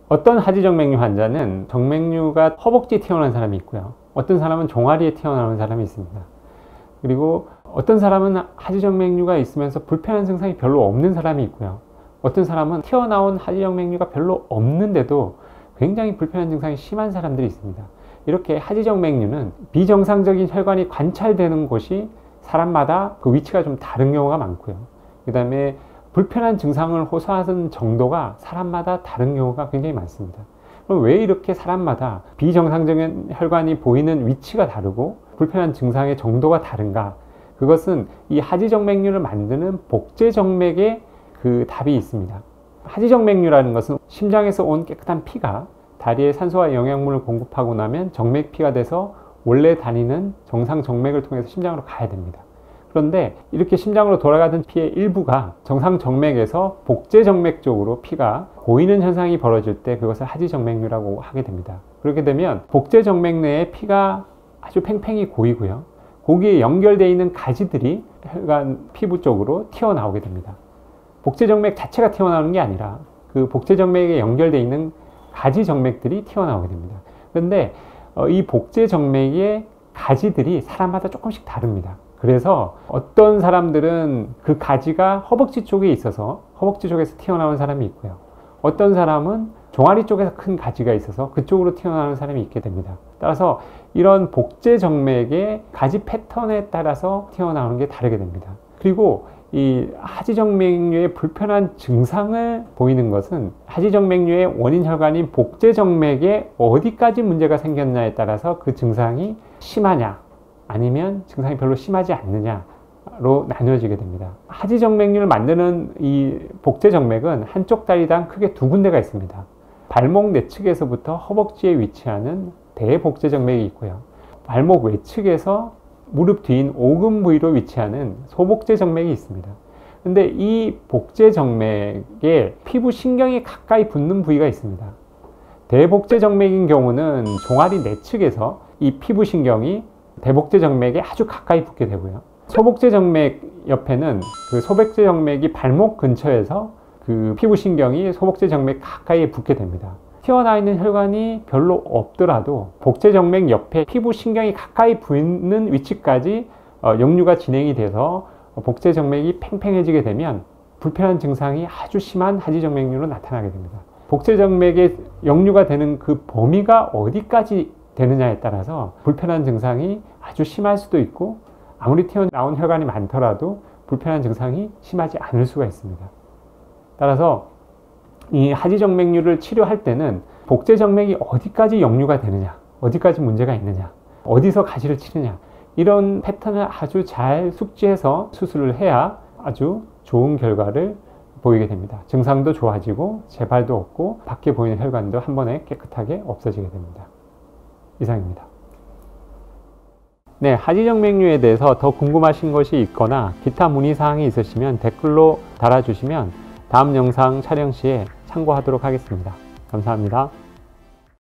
어떤 하지정맥류 환자는 정맥류가 허벅지에 튀어나온 사람이 있고요. 어떤 사람은 종아리에 튀어나오는 사람이 있습니다. 그리고 어떤 사람은 하지정맥류가 있으면서 불편한 증상이 별로 없는 사람이 있고요. 어떤 사람은 튀어나온 하지정맥류가 별로 없는데도 굉장히 불편한 증상이 심한 사람들이 있습니다. 이렇게 하지정맥류는 비정상적인 혈관이 관찰되는 곳이 사람마다 그 위치가 좀 다른 경우가 많고요. 그 다음에 불편한 증상을 호소하는 정도가 사람마다 다른 경우가 굉장히 많습니다. 그럼 왜 이렇게 사람마다 비정상적인 혈관이 보이는 위치가 다르고 불편한 증상의 정도가 다른가? 그것은 이 하지정맥류를 만드는 복제정맥에 그 답이 있습니다. 하지정맥류라는 것은 심장에서 온 깨끗한 피가 다리에 산소와 영양분을 공급하고 나면 정맥피가 돼서 원래 다니는 정상 정맥을 통해서 심장으로 가야 됩니다. 그런데 이렇게 심장으로 돌아가던 피의 일부가 정상 정맥에서 복제 정맥 쪽으로 피가 고이는 현상이 벌어질 때 그것을 하지정맥류라고 하게 됩니다. 그렇게 되면 복제 정맥 내에 피가 아주 팽팽히 고이고요. 거기에 연결되어 있는 가지들이 혈관 피부 쪽으로 튀어나오게 됩니다. 복제 정맥 자체가 튀어나오는 게 아니라 그 복제 정맥에 연결되어 있는 가지 정맥들이 튀어나오게 됩니다. 그런데 이 복제 정맥의 가지들이 사람마다 조금씩 다릅니다. 그래서 어떤 사람들은 그 가지가 허벅지 쪽에 있어서 허벅지 쪽에서 튀어나오는 사람이 있고요. 어떤 사람은 종아리 쪽에서 큰 가지가 있어서 그쪽으로 튀어나오는 사람이 있게 됩니다. 따라서 이런 복제 정맥의 가지 패턴에 따라서 튀어나오는 게 다르게 됩니다. 그리고 이 하지정맥류의 불편한 증상을 보이는 것은 하지정맥류의 원인 혈관인 복제정맥에 어디까지 문제가 생겼냐에 따라서 그 증상이 심하냐 아니면 증상이 별로 심하지 않느냐로 나뉘어지게 됩니다. 하지정맥류를 만드는 이 복제정맥은 한쪽 다리당 크게 두 군데가 있습니다. 발목 내측에서부터 허벅지에 위치하는 대복제정맥이 있고요. 발목 외측에서 무릎 뒤인 오금 부위로 위치하는 소복제 정맥이 있습니다. 근데 이 복제 정맥에 피부 신경이 가까이 붙는 부위가 있습니다. 대복제 정맥인 경우는 종아리 내측에서 이 피부 신경이 대복제 정맥에 아주 가까이 붙게 되고요. 소복제 정맥 옆에는 그 소복제 정맥이 발목 근처에서 그 피부 신경이 소복제 정맥 가까이에 붙게 됩니다. 튀어나와 있는 혈관이 별로 없더라도 복제정맥 옆에 피부 신경이 가까이 붙는 위치까지 역류가 진행이 돼서 복제정맥이 팽팽해지게 되면 불편한 증상이 아주 심한 하지정맥류로 나타나게 됩니다. 복제정맥에 역류가 되는 그 범위가 어디까지 되느냐에 따라서 불편한 증상이 아주 심할 수도 있고 아무리 튀어나온 혈관이 많더라도 불편한 증상이 심하지 않을 수가 있습니다. 따라서 이 하지정맥류를 치료할 때는 복제정맥이 어디까지 역류가 되느냐, 어디까지 문제가 있느냐, 어디서 가시를 치느냐 이런 패턴을 아주 잘 숙지해서 수술을 해야 아주 좋은 결과를 보이게 됩니다. 증상도 좋아지고 재발도 없고 밖에 보이는 혈관도 한 번에 깨끗하게 없어지게 됩니다. 이상입니다. 네, 하지정맥류에 대해서 더 궁금하신 것이 있거나 기타 문의사항이 있으시면 댓글로 달아주시면 다음 영상 촬영 시에 참고하도록 하겠습니다. 감사합니다.